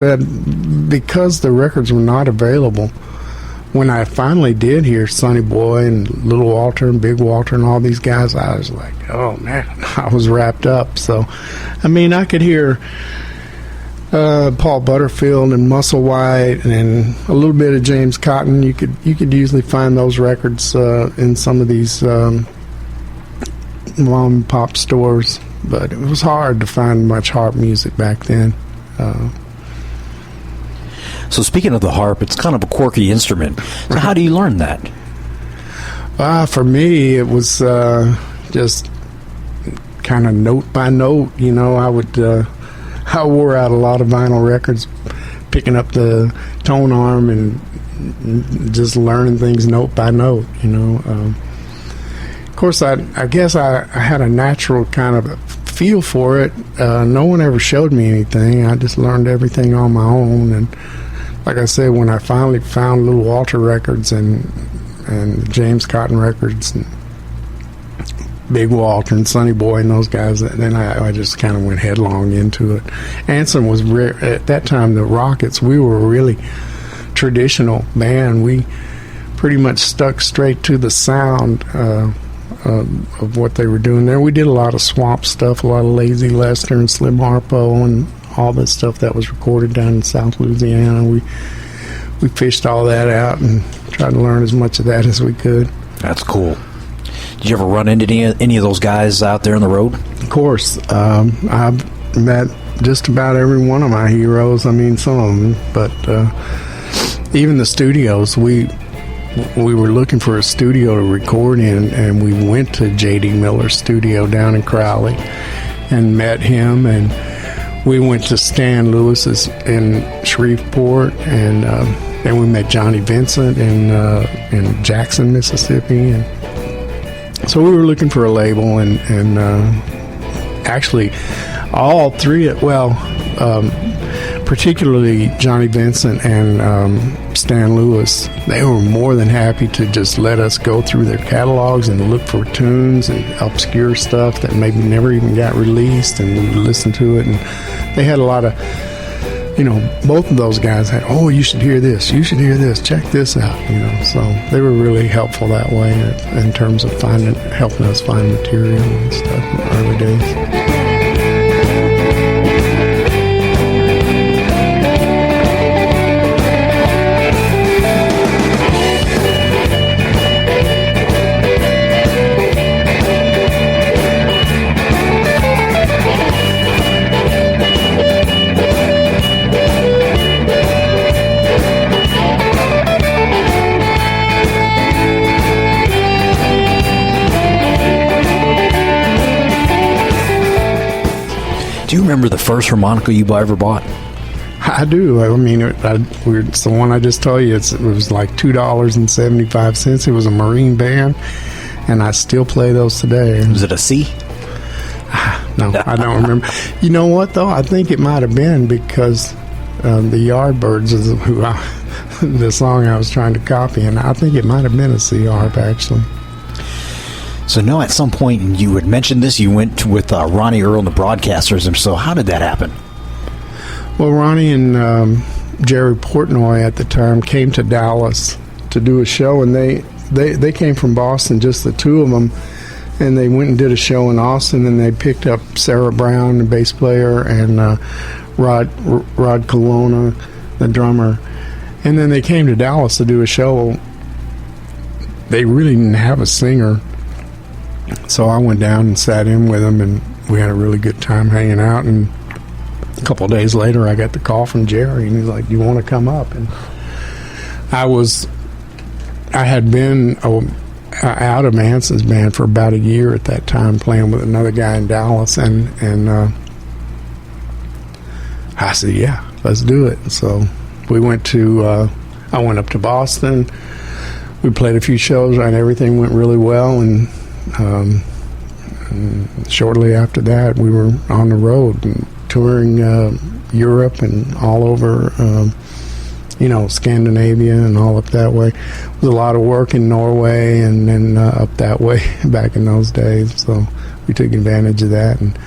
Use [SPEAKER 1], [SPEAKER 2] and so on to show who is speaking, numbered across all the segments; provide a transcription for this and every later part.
[SPEAKER 1] because the records were not available, when I finally did hear Sonny Boy and Little Walter and Big Walter and all these guys, I was like, oh man, I was wrapped up. So, I mean, I could hear Paul Butterfield and Muscle White and a little bit of James Cotton. You could usually find those records in some of these mom and pop stores, but it was hard to find much harp music back then.
[SPEAKER 2] So speaking of the harp, it's kind of a quirky instrument. So how do you learn that?
[SPEAKER 1] For me, it was just kind of note by note. You know, I wore out a lot of vinyl records, picking up the tone arm and just learning things note by note, you know. Of course, I guess I had a natural kind of a feel for it. No one ever showed me anything. I just learned everything on my own. And like I said, when I finally found Little Walter records and James Cotton records and Big Walter and Sonny Boy and those guys, then I just kind of went headlong into it. Anson was at that time, the Rockets, we were a really traditional band. We pretty much stuck straight to the sound of what they were doing there. We did a lot of swamp stuff, a lot of Lazy Lester and Slim Harpo and all that stuff that was recorded down in South Louisiana. We fished all that out and tried to learn as much of that as we could.
[SPEAKER 2] That's cool. Did you ever run into any of those guys out there on the road? Of
[SPEAKER 1] course. I've met just about every one of my heroes. I mean, some of them. But even the studios, we were looking for a studio to record in, and we went to J.D. Miller's studio down in Crowley and met him, and we went to Stan Lewis's in Shreveport, and then we met Johnny Vincent in Jackson, Mississippi. And so we were looking for a label, and actually all three, particularly Johnny Vincent and Stan Lewis, they were more than happy to just let us go through their catalogs and look for tunes and obscure stuff that maybe never even got released, and we would listen to it. And they had a lot of, both of those guys had, oh, you should hear this, check this out, so they were really helpful that way in terms of helping us find material and stuff in the early days.
[SPEAKER 2] Do you remember the first harmonica you ever bought?
[SPEAKER 1] I do. I mean, it's the one I just told you. It was like $2.75. It was a Marine band, and I still play those today.
[SPEAKER 2] Was it a C?
[SPEAKER 1] No, I don't remember. You know what, though? I think it might have been because the Yardbirds is the song I was trying to copy, and I think it might have been a C harp, actually.
[SPEAKER 2] So now at some point, you had mentioned this, you went with Ronnie Earl and the Broadcasters, and so how did that happen?
[SPEAKER 1] Well, Ronnie and Jerry Portnoy at the time came to Dallas to do a show, and they came from Boston, just the two of them, and they went and did a show in Austin, and they picked up Sarah Brown, the bass player, and Rod Colonna, the drummer, and then they came to Dallas to do a show. They really didn't have a singer. So I went down and sat in with him, and we had a really good time hanging out. And a couple of days later, I got the call from Jerry, and he's like, "Do you want to come up?" And I had been out of Manson's band for about a year at that time, playing with another guy in Dallas, and I said, "Yeah, let's do it." So we went to. I went up to Boston. We played a few shows, and everything went really well, and shortly after that, we were on the road and touring Europe and all over, Scandinavia and all up that way. It was a lot of work in Norway and then up that way back in those days, so we took advantage of that. And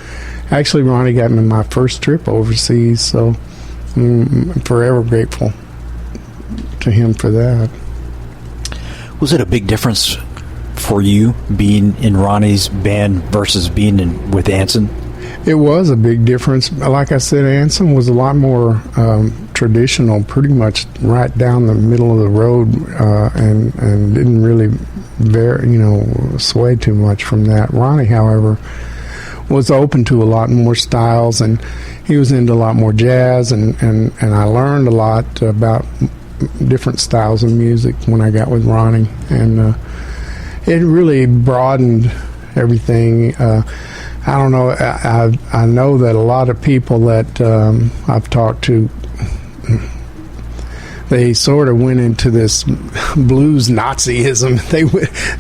[SPEAKER 1] actually, Ronnie got me my first trip overseas, so forever grateful to him for that.
[SPEAKER 2] Was it a big difference for you being in Ronnie's band versus being with Anson?
[SPEAKER 1] It was a big difference. Like I said, Anson was a lot more traditional, pretty much right down the middle of the road, and didn't really sway too much from that. Ronnie, however, was open to a lot more styles, and he was into a lot more jazz, and I learned a lot about different styles of music when I got with Ronnie, and it really broadened everything. I don't know. I know that a lot of people that I've talked to, they sort of went into this blues Nazism.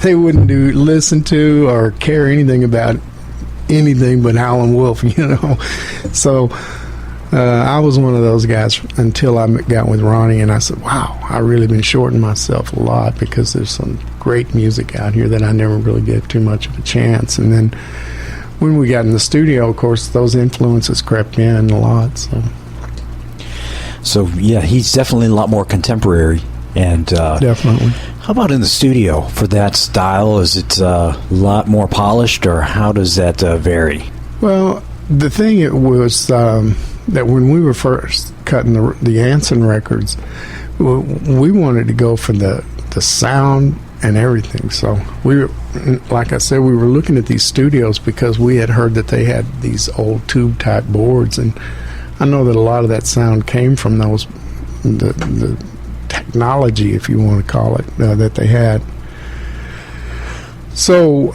[SPEAKER 1] They wouldn't listen to or care anything about anything but Howlin' Wolf, So I was one of those guys until I got with Ronnie, and I said, wow, I've really been shorting myself a lot because there's some great music out here that I never really gave too much of a chance. And then when we got in the studio, of course, those influences crept in a lot. So
[SPEAKER 2] yeah, he's definitely a lot more contemporary. And
[SPEAKER 1] definitely.
[SPEAKER 2] How about in the studio for that style? Is it a lot more polished, or how does that vary?
[SPEAKER 1] Well, the thing it was that when we were first cutting the Anson records, we wanted to go for the sound and everything. So like I said, we were looking at these studios because we had heard that they had these old tube type boards, and I know that a lot of that sound came from those the technology, if you want to call it, that they had. So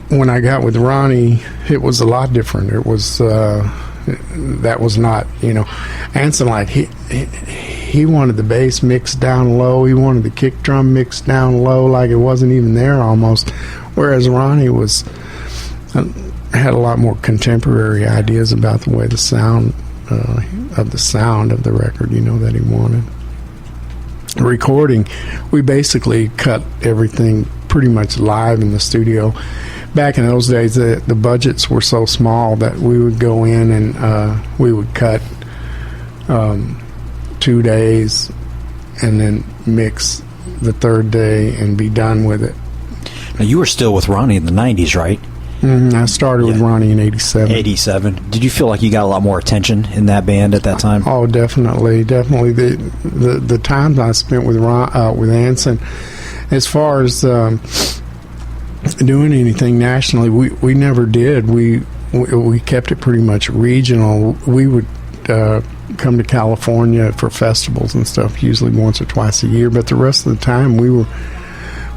[SPEAKER 1] when I got with Ronnie, it was a lot different. It was that was not, Anson, like he wanted the bass mixed down low. He wanted the kick drum mixed down low, like it wasn't even there almost. Whereas Ronnie had a lot more contemporary ideas about the way the sound of the record, that he wanted. Recording, we basically cut everything pretty much live in the studio. Back in those days, the budgets were so small that we would go in and we would cut 2 days and then mix the third day and be done with it.
[SPEAKER 2] Now, you were still with Ronnie in the 90s, right?
[SPEAKER 1] Mm-hmm. I started with Ronnie in 87.
[SPEAKER 2] 87. Did you feel like you got a lot more attention in that band at that time?
[SPEAKER 1] Oh, definitely. The times I spent with Anson, as far as doing anything nationally, we never did. We kept it pretty much regional. We would come to California for festivals and stuff, usually once or twice a year, but the rest of the time we were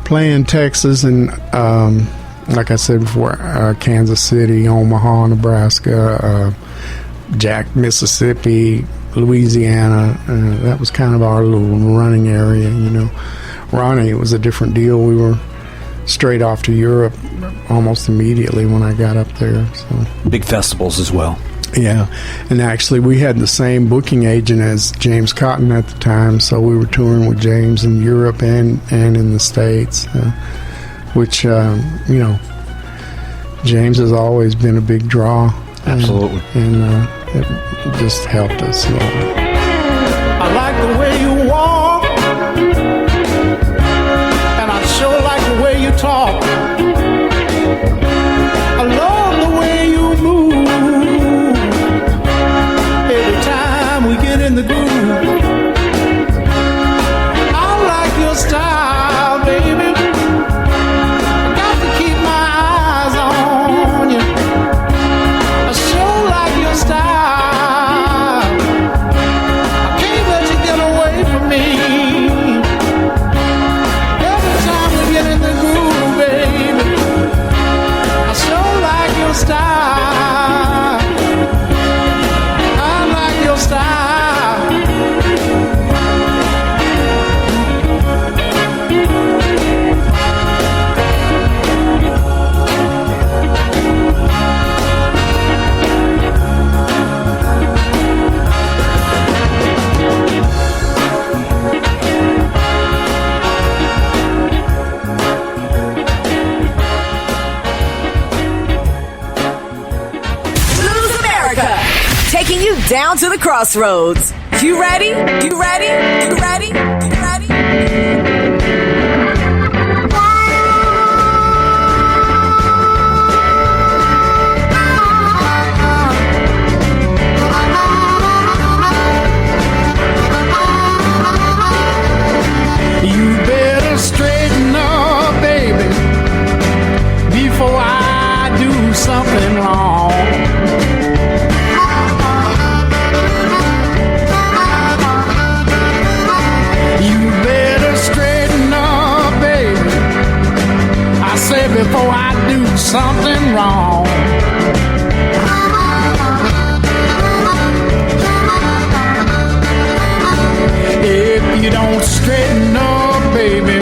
[SPEAKER 1] playing Texas and like I said before, Kansas City, Omaha, Nebraska, Jack, Mississippi, Louisiana. That was kind of our little running area, Ronnie, it was a different deal. We were straight off to Europe almost immediately when I got up there. So
[SPEAKER 2] big festivals as well.
[SPEAKER 1] Yeah, and actually we had the same booking agent as James Cotton at the time, so we were touring with James in Europe and in the States, which, James has always been a big draw.
[SPEAKER 2] Absolutely.
[SPEAKER 1] And it just helped us a lot.
[SPEAKER 3] I like the way you walk, and I sure like the way you talk. I love the way you move every time we get in the groove. I like your style, baby. I got to keep my eyes on you. I sure like your style. I can't let you get away from me. Every time we get in the groove, baby, I sure like your style. I like your style.
[SPEAKER 4] down to the crossroads. You ready? You ready? You ready? You ready?
[SPEAKER 3] You better straighten up, baby, before I do something wrong. You better straighten up, baby, I say, before I do something wrong. If you don't straighten up, baby,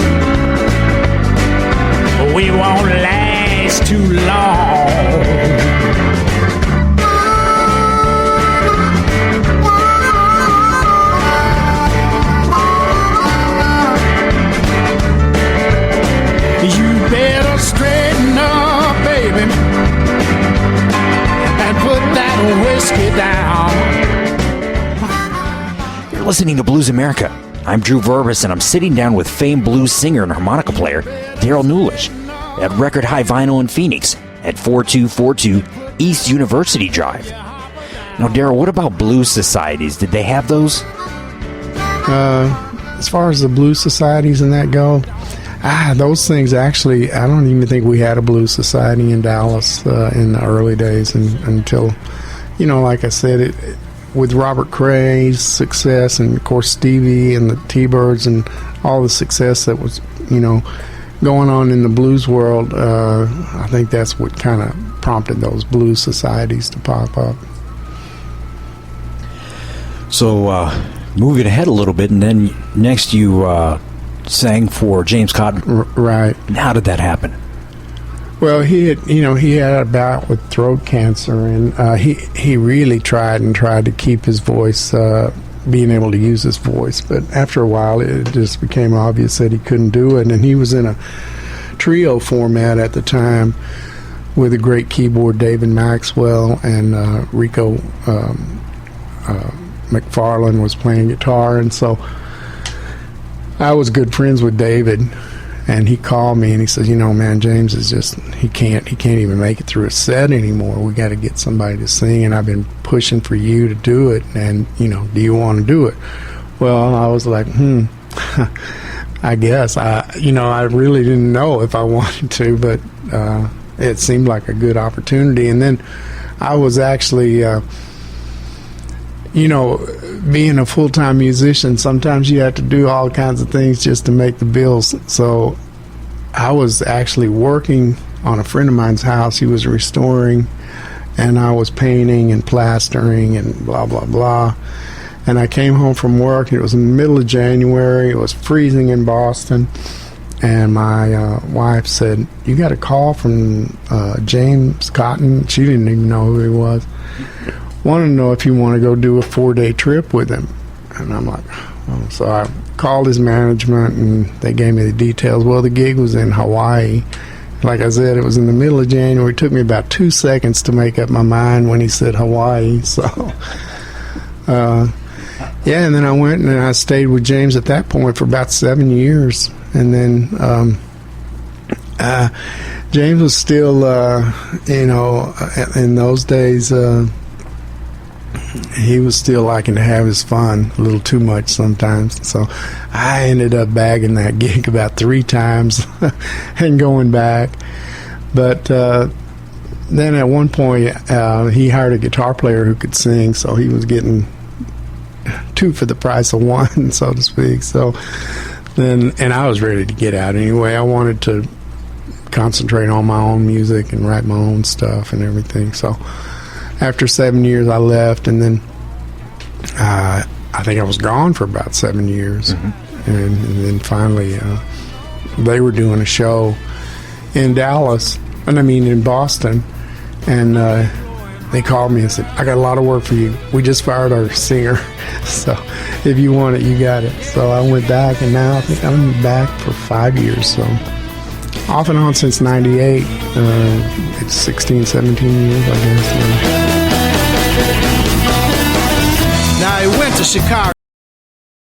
[SPEAKER 3] we won't last too long. You better straighten up, baby, and put that whiskey down.
[SPEAKER 2] You're listening to Blues America. I'm Drew Verbis, and I'm sitting down with famed blues singer and harmonica player Darrell Nulisch at Record High Vinyl in Phoenix at 4242 East University Drive. Now, Darrell, what about blues societies? Did they have those?
[SPEAKER 1] As far as the blues societies and that go, those things actually, I don't even think we had a blues society in Dallas in the early days until, like I said, with Robert Cray's success and, of course, Stevie and the T-Birds and all the success that was, going on in the blues world, I think that's what kind of prompted those blues societies to pop up.
[SPEAKER 2] So, moving ahead a little bit, and then next you sang for James Cotton.
[SPEAKER 1] Right.
[SPEAKER 2] How did that happen?
[SPEAKER 1] Well, he had a bout with throat cancer, and he really tried to keep his voice, being able to use his voice. But after a while, it just became obvious that he couldn't do it, and he was in a trio format at the time with a great keyboard, David Maxwell, and Rico McFarlane was playing guitar, and so I was good friends with David. And he called me and he says, man, James is just, he can't even make it through a set anymore. We got to get somebody to sing, and I've been pushing for you to do it, and, do you want to do it? Well, I was like, I guess. I really didn't know if I wanted to, but it seemed like a good opportunity. And then I was actually, being a full-time musician, sometimes you have to do all kinds of things just to make the bills. So I was actually working on a friend of mine's house. He was restoring, and I was painting and plastering and blah, blah, blah. And I came home from work, and it was in the middle of January. It was freezing in Boston. And my wife said, you got a call from James Cotton. She didn't even know who he was. Wanted to know if you want to go do a 4-day trip with him. And I'm like, oh. So I called his management, and they gave me the details. Well, the gig was in Hawaii. Like I said, it was in the middle of January. It took me about 2 seconds to make up my mind when he said Hawaii. So, and then I went and I stayed with James at that point for about 7 years. And then James was still, in those days, he was still liking to have his fun a little too much sometimes. So I ended up bagging that gig about 3 times and going back. But then at one point, he hired a guitar player who could sing, so he was getting 2 for the price of 1, so to speak. So then, and I was ready to get out anyway. I wanted to concentrate on my own music and write my own stuff and everything. So after 7 years, I left, and then I think I was gone for about 7 years. Mm-hmm. And then finally, they were doing a show in in Boston, and they called me and said, I got a lot of work for you. We just fired our singer, so if you want it, you got it. So I went back, and now I think I'm back for 5 years, so off and on since 98. It's 16, 17 years, I guess.
[SPEAKER 3] to Chicago.